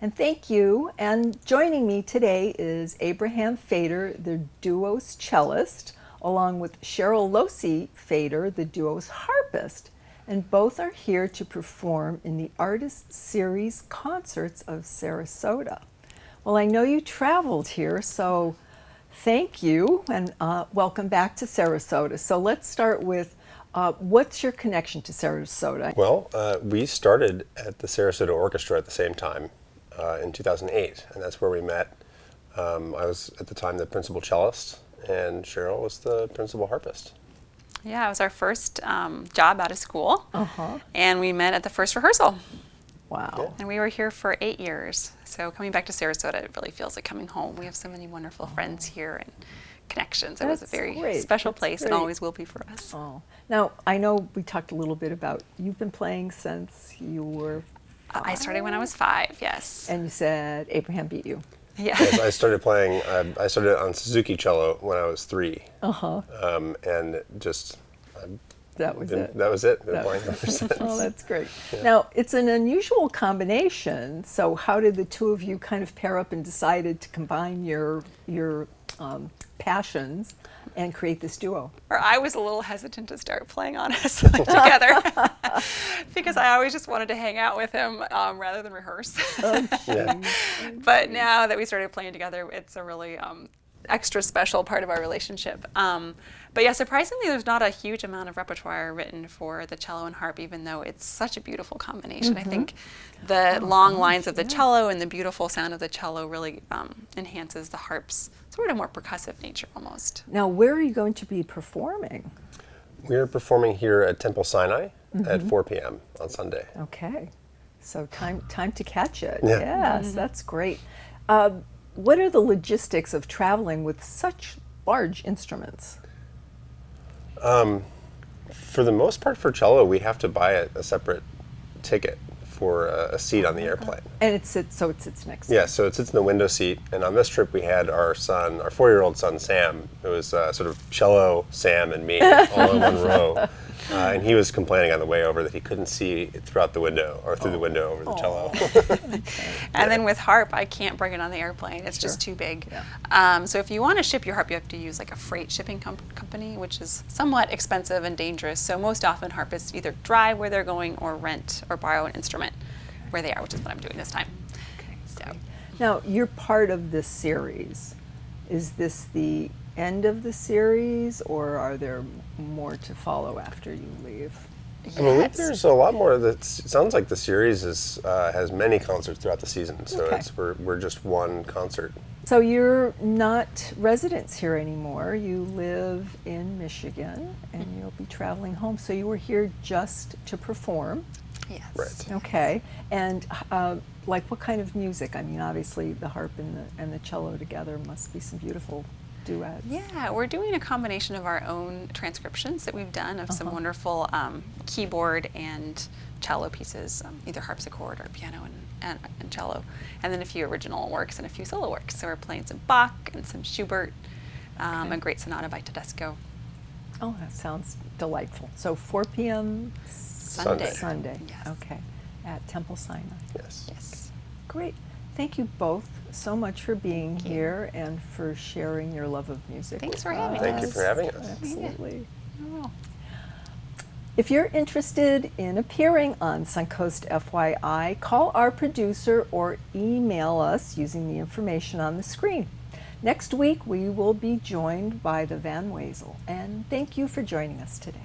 And thank you. And joining me today is Abraham Fader, the duo's cellist, along with Cheryl Losi Fader, the duo's harpist. And both are here to perform in the Artist Series Concerts of Sarasota. Well, I know you traveled here, so thank you, and welcome back to Sarasota. So let's start with, what's your connection to Sarasota? Well, we started at the Sarasota Orchestra at the same time in 2008, and that's where we met. I was at the time the principal cellist, and Cheryl was the principal harpist. Yeah, it was our first job out of school, and we met at the first rehearsal. Wow. Yeah. And we were here for 8 years. So coming back to Sarasota, it really feels like coming home. We have so many wonderful friends here and connections. It was a very special place and always will be for us. Oh. Now, I know we talked a little bit about, you've been playing since you were 5? I started when I was 5, yes. And you said Abraham beat you. Yeah. Yes, I started playing, I started on Suzuki cello when I was 3. And just... That was it. That was it. Been playing ever since. Oh, that's great. Yeah. Now, it's an unusual combination. So how did the two of you kind of pair up and decided to combine your passions and create this duo? Or I was a little hesitant to start playing honestly together because I always just wanted to hang out with him rather than rehearse. But now that we started playing together, it's a really extra special part of our relationship. But yeah, surprisingly, there's not a huge amount of repertoire written for the cello and harp, even though it's such a beautiful combination. I think the long lines of the cello and the beautiful sound of the cello really enhances the harp's sort of more percussive nature almost. Now, where are you going to be performing? We're performing here at Temple Sinai at 4 p.m. on Sunday. Okay, so time to catch it. Yeah. Yes, that's great. What are the logistics of traveling with such large instruments? For the most part, for cello, we have to buy a separate ticket for a seat on the airplane. And it sits next to Yeah, so it sits in the window seat. And on this trip, we had our son, our 4-year-old son, Sam. It was sort of cello, Sam, and me all in one row. And he was complaining on the way over that he couldn't see throughout the window or through the window over the cello. And then with harp, I can't bring it on the airplane. It's just too big. Yeah. So if you want to ship your harp, you have to use like a freight shipping company, which is somewhat expensive and dangerous. So most often harpists either drive where they're going or rent or borrow an instrument where they are, which is what I'm doing this time. Okay, so. Now, you're part of this series. Is this the end of the series, or are there more to follow after you leave? Yes. I believe there's a lot more. It sounds like the series has many concerts throughout the season, so we're just one concert. So you're not residents here anymore. You live in Michigan, and you'll be traveling home. So you were here just to perform. Yes. Right. Okay. And like, what kind of music? I mean, obviously the harp and the cello together must be some beautiful duets. Yeah, we're doing a combination of our own transcriptions that we've done of some wonderful keyboard and cello pieces, either harpsichord or piano and cello, and then a few original works and a few solo works. So we're playing some Bach and some Schubert, a great sonata by Tedesco. Oh, that sounds delightful. So 4 p.m. Sunday. Yes. Okay, at Temple Sinai. Yes. Yes. Great. Thank you both so much for being here and for sharing your love of music. Thanks with for having us. Thank you for having us. Absolutely. Yeah. If you're interested in appearing on Suncoast FYI, call our producer or email us using the information on the screen. Next week, we will be joined by the Van Wezel, and thank you for joining us today.